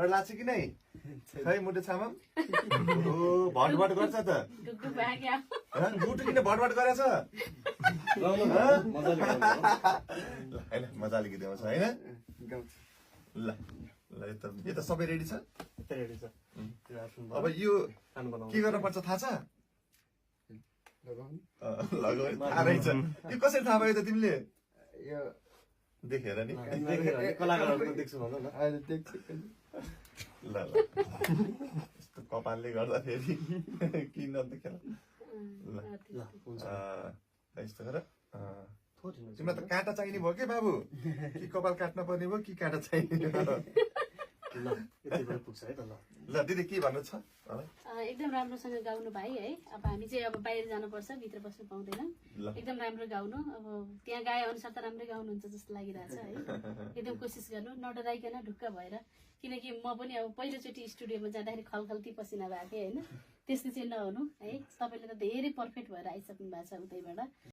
डर लाग्छ कि नै खै मुटु छामा भटभट गर्छ त मुटु किन भटभट गरेछ होइन मजाले गीत गाउँछ होइन ल ल यो त सबै रेडी छ अब यो के गर्नुपर्छ थाहा छ लगाउने थाहा रहेछ यो कसरी थाहा भयो त तिमीले यो देखेर नि कलाकारहरुको देख्छु भन न अहिले देख्छु ल ल यस्तो कपालले गर्दाखेरि किन नदेखेर ल यस्तो गर तिमीलाई त काँटा चाहिने भयो के बाबु कि कपाल काट्न पर्ने भयो कि काँटा चाहिने ल यति बेला पुग्छ है त ल ल दिदी के भन्नु छ एकदम राम्रोसँग गाउनु भाइ है अब हामी चाहिँ अब बाहिर जानुपर्छ भित्र बस्नु पाउँदैन एकदम राम्रो गाउनु अब त्यहाँ गाए अनुसार त राम्रै गाउनुहुन्छ जस्तो लागिरहेछ है एकदम कोसिस गर्नु नडराइकन ढुक्क भएर किनकि म पनि अब पहिलोचोटि स्टुडियोमा जाँदाखेरि खलखल्ती पसिना भएको थिएँ होइन त्यस्तो चाहिँ नहुनु है तपाईँले त धेरै पर्फेक्ट भएर आइसक्नु भएको छ उतैबाट